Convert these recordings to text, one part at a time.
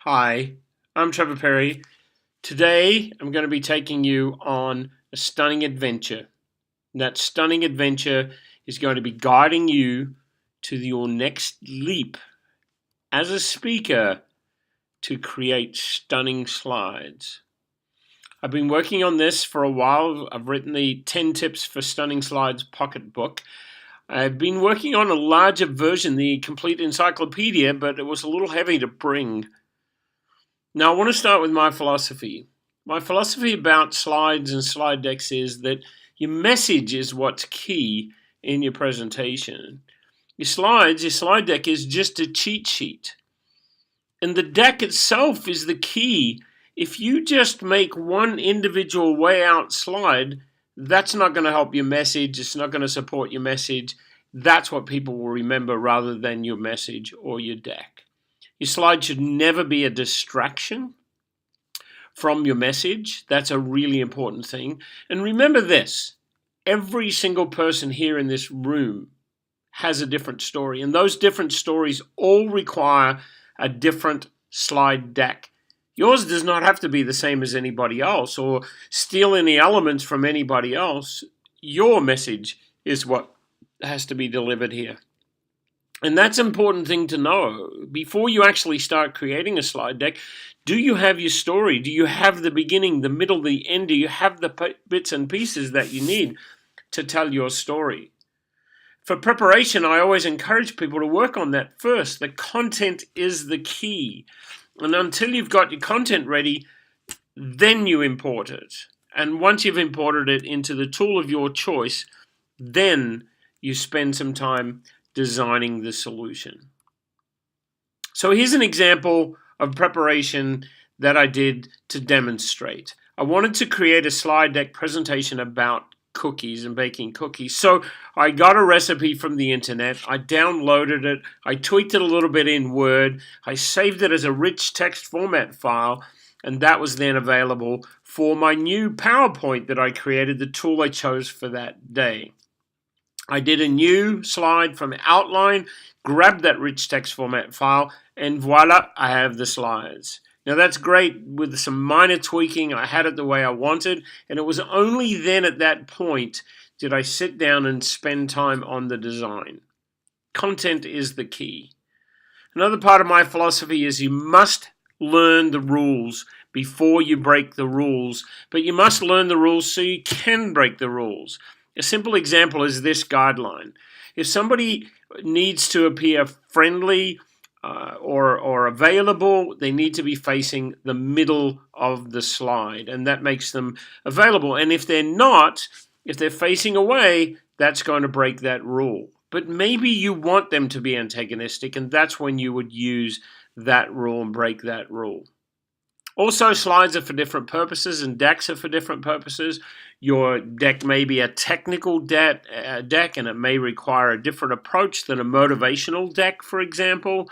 Hi, I'm Trevor Perry. Today I'm going to be taking you on a stunning adventure. And that stunning adventure is going to be guiding you to your next leap as a speaker to create stunning slides. I've been working on this for a while. I've written the 10 Tips for Stunning Slides pocket book. I've been working on a larger version, the complete encyclopedia, but it was a little heavy to bring. Now, I want to start with my philosophy. My philosophy about slides and slide decks is that your message is what's key in your presentation. Your slide deck is just a cheat sheet. And the deck itself is the key. If you just make one individual way out slide, that's not going to help your message. It's not going to support your message. That's what people will remember rather than your message or your deck. Your slide should never be a distraction from your message. That's a really important thing. And remember this, every single person here in this room has a different story, and those different stories all require a different slide deck. Yours does not have to be the same as anybody else or steal any elements from anybody else. Your message is what has to be delivered here. And that's an important thing to know. Before you actually start creating a slide deck, do you have your story? Do you have the beginning, the middle, the end? Do you have the bits and pieces that you need to tell your story? For preparation, I always encourage people to work on that first. The content is the key. And until you've got your content ready, then you import it. And once you've imported it into the tool of your choice, then you spend some time designing the solution. So here's an example of preparation that I did to demonstrate. I wanted to create a slide deck presentation about cookies and baking cookies. So I got a recipe from the internet, I downloaded it, I tweaked it a little bit in Word, I saved it as a rich text format file, and that was then available for my new PowerPoint that I created, the tool I chose for that day. I did a new slide from Outline, grabbed that rich text format file, and voila, I have the slides. Now that's great with some minor tweaking. I had it the way I wanted, and it was only then at that point did I sit down and spend time on the design. Content is the key. Another part of my philosophy is you must learn the rules before you break the rules, but you must learn the rules so you can break the rules. A simple example is this guideline. If somebody needs to appear friendly or available, they need to be facing the middle of the slide, and that makes them available. And if they're not, if they're facing away, that's going to break that rule. But maybe you want them to be antagonistic, and that's when you would use that rule and break that rule. Also, slides are for different purposes and decks are for different purposes. Your deck may be a technical deck and it may require a different approach than a motivational deck, for example.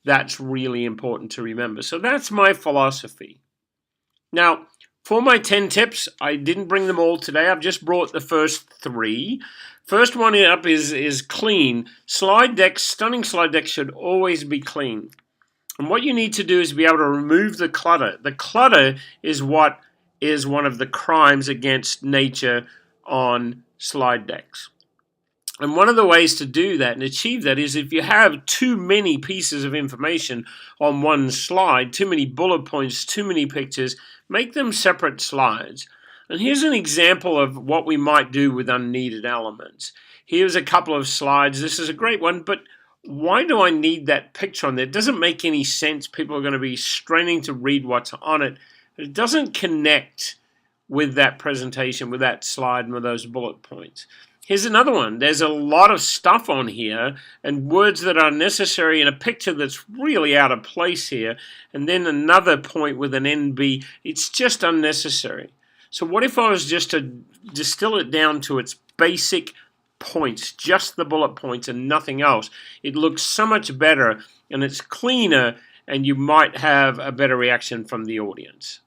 That's really important to remember. So that's my philosophy. Now, for my 10 tips, I didn't bring them all today. I've just brought the first 3. First one up is clean. Stunning slide decks should always be clean. And what you need to do is be able to remove the clutter. The clutter is what is one of the crimes against nature on slide decks. And one of the ways to do that and achieve that is if you have too many pieces of information on one slide, too many bullet points, too many pictures, make them separate slides. And here's an example of what we might do with unneeded elements. Here's a couple of slides. This is a great one, but why do I need that picture on there? It doesn't make any sense. People are going to be straining to read what's on it. It doesn't connect with that presentation, with that slide, and with those bullet points. Here's another one. There's a lot of stuff on here and words that are necessary in a picture that's really out of place here. And then another point with an NB. It's just unnecessary. So what if I was just to distill it down to its basic points, just the bullet points and nothing else? It looks so much better and it's cleaner, and you might have a better reaction from the audience.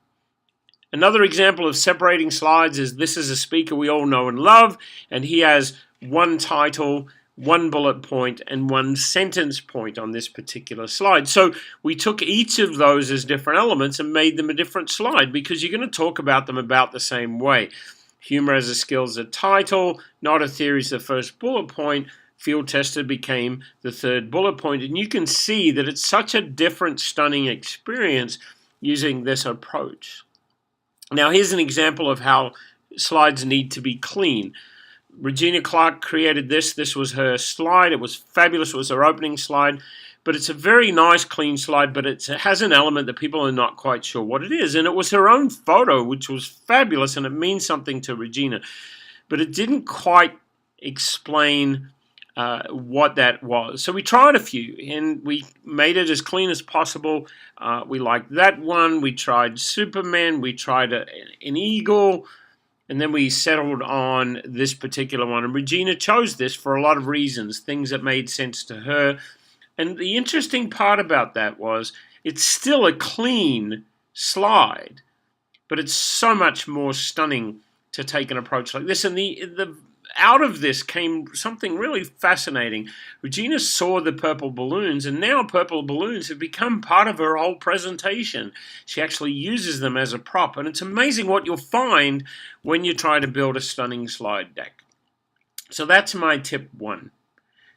Another example of separating slides is this is a speaker we all know and love, and he has one title one bullet point, and one sentence point on this particular slide. So we took each of those as different elements and made them a different slide, because you're going to talk about them about the same way. Humor as a skill is a title, not a theory is the first bullet point, field tested became the third bullet point, and you can see that it's such a different, stunning experience using this approach. Now here's an example of how slides need to be clean. Regina Clark created this. This was her slide. It was fabulous. It was her opening slide. But it's a very nice, clean slide, but it has an element that people are not quite sure what it is. And it was her own photo, which was fabulous, and it means something to Regina. But it didn't quite explain what that was. So we tried a few, and we made it as clean as possible. We liked that one. We tried Superman. We tried an eagle. And then we settled on this particular one. And Regina chose this for a lot of reasons, things that made sense to her. And the interesting part about that was it's still a clean slide, but it's so much more stunning to take an approach like this. And the out of this came something really fascinating. Regina saw the purple balloons, and now purple balloons have become part of her whole presentation. She actually uses them as a prop, and it's amazing what you'll find when you try to build a stunning slide deck. So that's my tip 1.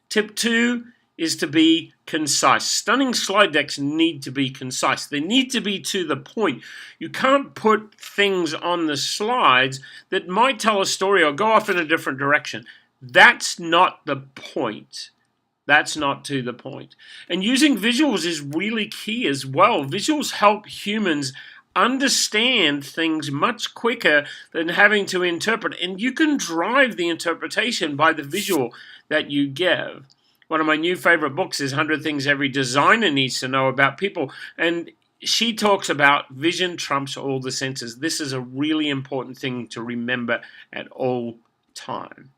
Tip 2 is to be concise. Stunning slide decks need to be concise. They need to be to the point. You can't put things on the slides that might tell a story or go off in a different direction. That's not the point. That's not to the point. And using visuals is really key as well. Visuals help humans understand things much quicker than having to interpret. And you can drive the interpretation by the visual that you give. One of my new favorite books is 100 Things Every Designer Needs to Know About People. And she talks about vision trumps all the senses. This is a really important thing to remember at all time.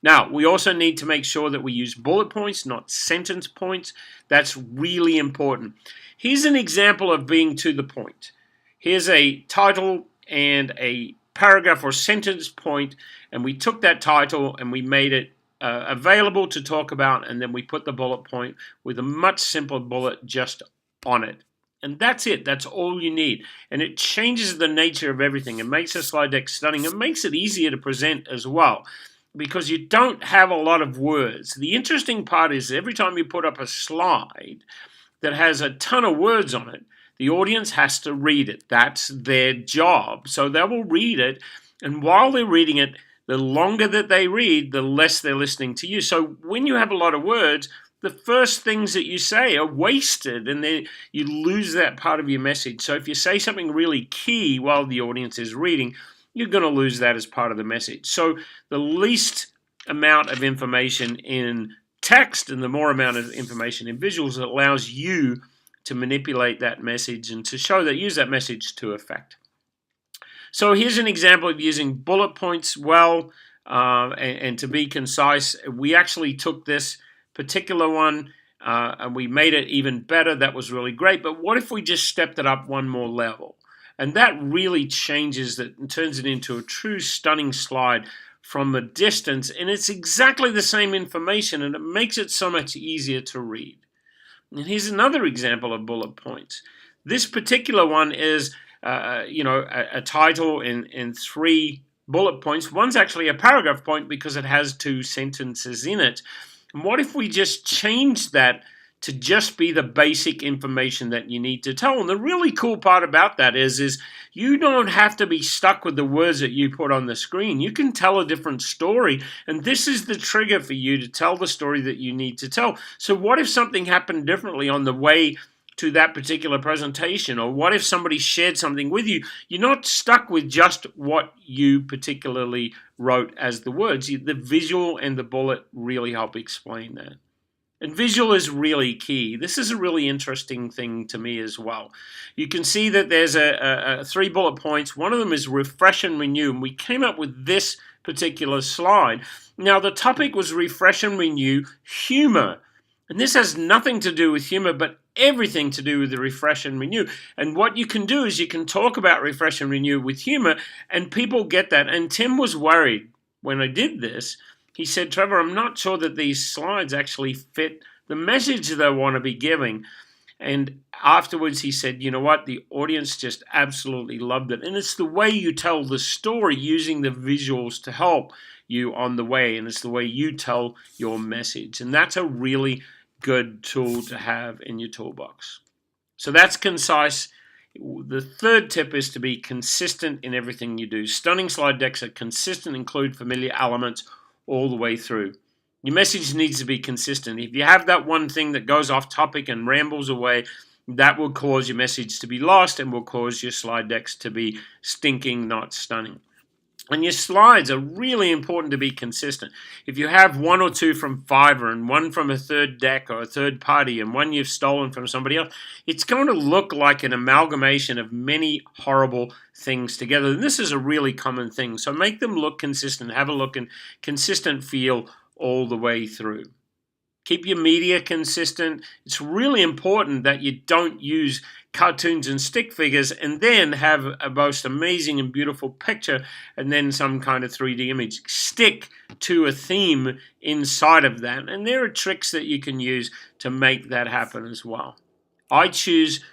Now, we also need to make sure that we use bullet points, not sentence points. That's really important. Here's an example of being to the point. Here's a title and a paragraph or sentence point, and we took that title and we made it available to talk about, and then we put the bullet point with a much simpler bullet just on it. And that's it. That's all you need. And it changes the nature of everything. It makes a slide deck stunning. It makes it easier to present as well, because you don't have a lot of words. The interesting part is every time you put up a slide that has a ton of words on it, the audience has to read it. That's their job. So they will read it, and while they're reading it, the longer that they read, the less they're listening to you. So when you have a lot of words, the first things that you say are wasted, and then you lose that part of your message. So if you say something really key while the audience is reading, you're going to lose that as part of the message. So the least amount of information in text and the more amount of information in visuals allows you to manipulate that message and to use that message to effect. So here's an example of using bullet points well and to be concise. We actually took this particular one and we made it even better. That was really great. But what if we just stepped it up one more level? And that really changes it and turns it into a true stunning slide from a distance. And it's exactly the same information, and it makes it so much easier to read. And here's another example of bullet points. This particular one is a title in 3 bullet points. One's actually a paragraph point because it has 2 sentences in it. And what if we just change that to just be the basic information that you need to tell? And the really cool part about that is you don't have to be stuck with the words that you put on the screen. You can tell a different story, and this is the trigger for you to tell the story that you need to tell. So what if something happened differently on the way to that particular presentation? Or what if somebody shared something with you? You're not stuck with just what you particularly wrote as the words. The visual and the bullet really help explain that. And visual is really key. This is a really interesting thing to me as well. You can see that there's 3 bullet points. One of them is refresh and renew, and we came up with this particular slide. Now, the topic was refresh and renew humor. And this has nothing to do with humor, but everything to do with the refresh and renew. And what you can do is you can talk about refresh and renew with humor, and people get that. And Tim was worried when I did this he said, Trevor, I'm not sure that these slides actually fit the message they want to be giving. And afterwards he said, you know what, the audience just absolutely loved it. And it's the way you tell the story using the visuals to help you on the way. And it's the way you tell your message. And that's a really good tool to have in your toolbox. So that's concise. The third tip is to be consistent in everything you do. Stunning slide decks are consistent, include familiar elements all the way through. Your message needs to be consistent. If you have that one thing that goes off topic and rambles away, that will cause your message to be lost and will cause your slide decks to be stinking, not stunning. And your slides are really important to be consistent. If you have one or two from Fiverr and one from a third deck or a third party and one you've stolen from somebody else, it's going to look like an amalgamation of many horrible things together. And this is a really common thing. So make them look consistent, have a look and consistent feel all the way through. Keep your media consistent. It's really important that you don't use cartoons and stick figures and then have a most amazing and beautiful picture and then some kind of 3D image. Stick to a theme inside of that. And there are tricks that you can use to make that happen as well. I choose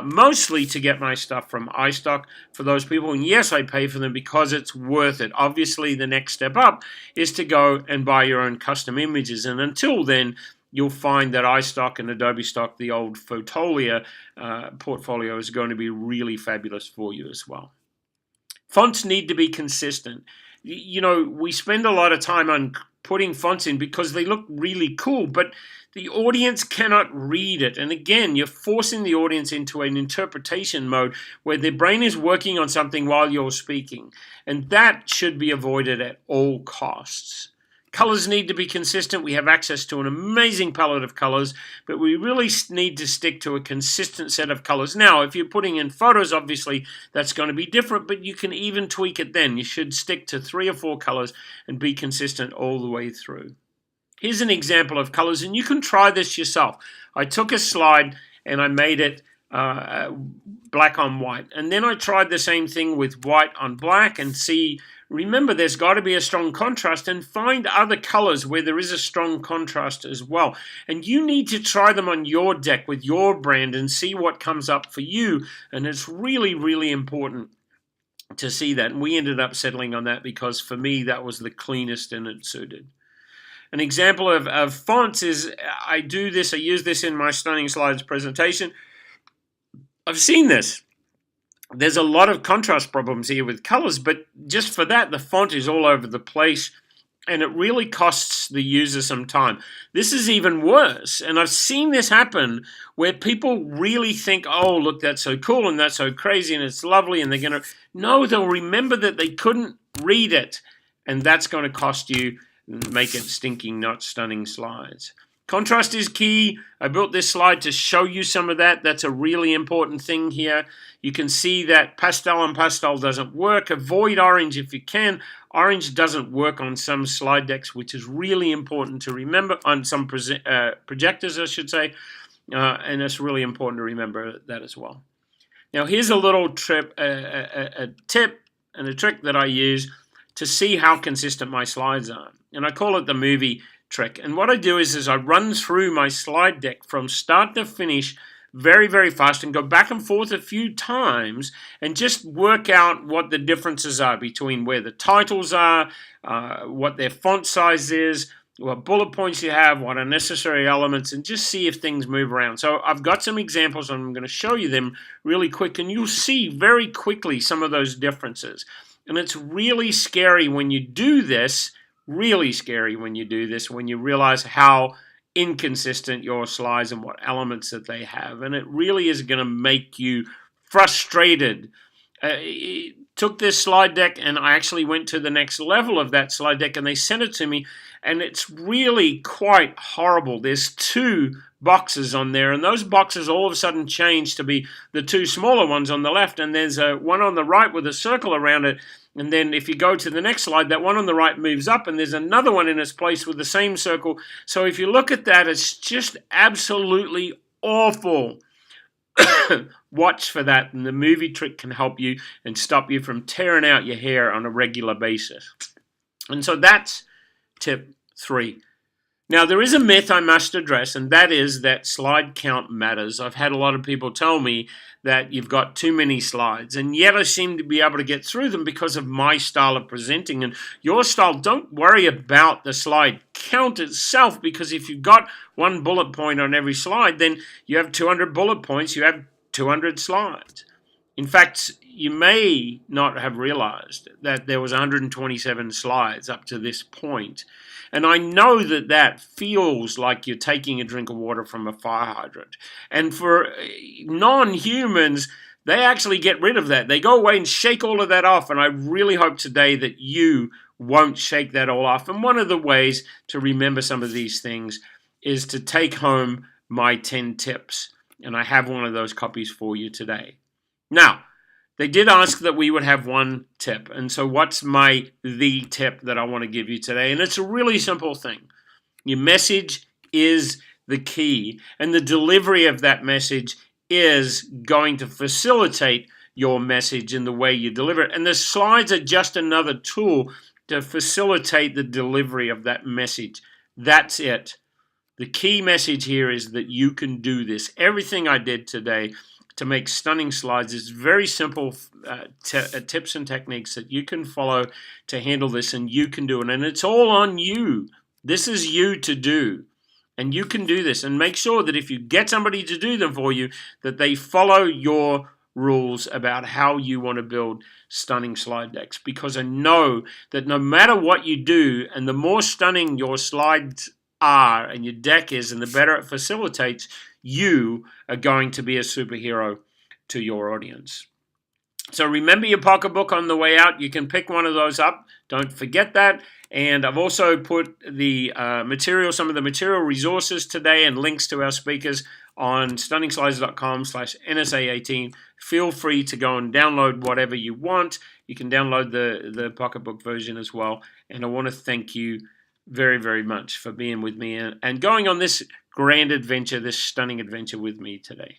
mostly to get my stuff from iStock for those people. And yes, I pay for them because it's worth it. Obviously, the next step up is to go and buy your own custom images. And until then, you'll find that iStock and Adobe Stock, the old Fotolia portfolio, is going to be really fabulous for you as well. Fonts need to be consistent. You know, we spend a lot of time on putting fonts in because they look really cool, but the audience cannot read it. And again, you're forcing the audience into an interpretation mode where their brain is working on something while you're speaking. And that should be avoided at all costs. Colors need to be consistent. We have access to an amazing palette of colors, but we really need to stick to a consistent set of colors. Now, if you're putting in photos, obviously that's going to be different, but you can even tweak it then. You should stick to 3 or 4 colors and be consistent all the way through. Here's an example of colors, and you can try this yourself. I took a slide and I made it black on white, and then I tried the same thing with white on black and see. Remember, there's got to be a strong contrast, and find other colors where there is a strong contrast as well. And you need to try them on your deck with your brand and see what comes up for you. And it's really, really important to see that. And we ended up settling on that because for me, that was the cleanest and it suited. An example of fonts is I use this in my Stunning Slides presentation. I've seen this. There's a lot of contrast problems here with colors, but just for that, the font is all over the place, and it really costs the user some time. This is even worse, and I've seen this happen where people really think, oh, look, that's so cool, and that's so crazy, and it's lovely, and they're going to... No, they'll remember that they couldn't read it, and that's going to cost you, make it stinking, not stunning slides. Contrast is key. I built this slide to show you some of that. That's a really important thing here. You can see that pastel on pastel doesn't work. Avoid orange if you can. Orange doesn't work on some slide decks, which is really important to remember, on some projectors, I should say. And it's really important to remember that as well. Now, here's a little tip and a trick that I use to see how consistent my slides are. And I call it the movie trick. And what I do is I run through my slide deck from start to finish very, very fast and go back and forth a few times and just work out what the differences are between where the titles are, what their font size is, what bullet points you have, what are necessary elements, and just see if things move around. So I've got some examples and I'm going to show you them really quick, and you'll see very quickly some of those differences. And it's really scary when you do this, when you realize how inconsistent your slides and what elements that they have. And it really is going to make you frustrated. Took this slide deck and I actually went to the next level of that slide deck and they sent it to me, and it's really quite horrible. There's 2 boxes on there, and those boxes all of a sudden change to be the 2 smaller ones on the left, and there's one on the right with a circle around it. And then if you go to the next slide, that one on the right moves up, and there's another one in its place with the same circle. So if you look at that, it's just absolutely awful. Watch for that, and the movie trick can help you and stop you from tearing out your hair on a regular basis. And so that's tip 3. Now, there is a myth I must address, and that is that slide count matters. I've had a lot of people tell me that you've got too many slides, and yet I seem to be able to get through them because of my style of presenting. And your style, don't worry about the slide count itself, because if you've got one bullet point on every slide, then you have 200 bullet points, you have 200 slides. In fact, you may not have realized that there was 127 slides up to this point. And I know that that feels like you're taking a drink of water from a fire hydrant. And for non-humans, they actually get rid of that. They go away and shake all of that off. And I really hope today that you won't shake that all off. And one of the ways to remember some of these things is to take home my 10 tips. And I have one of those copies for you today. Now, they did ask that we would have one tip. And so what's the tip that I want to give you today? And it's a really simple thing. Your message is the key. And the delivery of that message is going to facilitate your message in the way you deliver it. And the slides are just another tool to facilitate the delivery of that message. That's it. The key message here is that you can do this. Everything I did today to make stunning slides is very simple tips and techniques that you can follow to handle this, and you can do it. And it's all on you. This is you to do. And you can do this. And make sure that if you get somebody to do them for you, that they follow your rules about how you want to build stunning slide decks. Because I know that no matter what you do, and the more stunning your slides are and your deck is, and the better it facilitates, you are going to be a superhero to your audience. So remember your pocketbook on the way out. You can pick one of those up. Don't forget that. And I've also put the some of the material resources today and links to our speakers on stunningslides.com/NSA18. Feel free to go and download whatever you want. You can download the pocketbook version as well. And I want to thank you very, very much for being with me and going on this grand adventure, this stunning adventure with me today.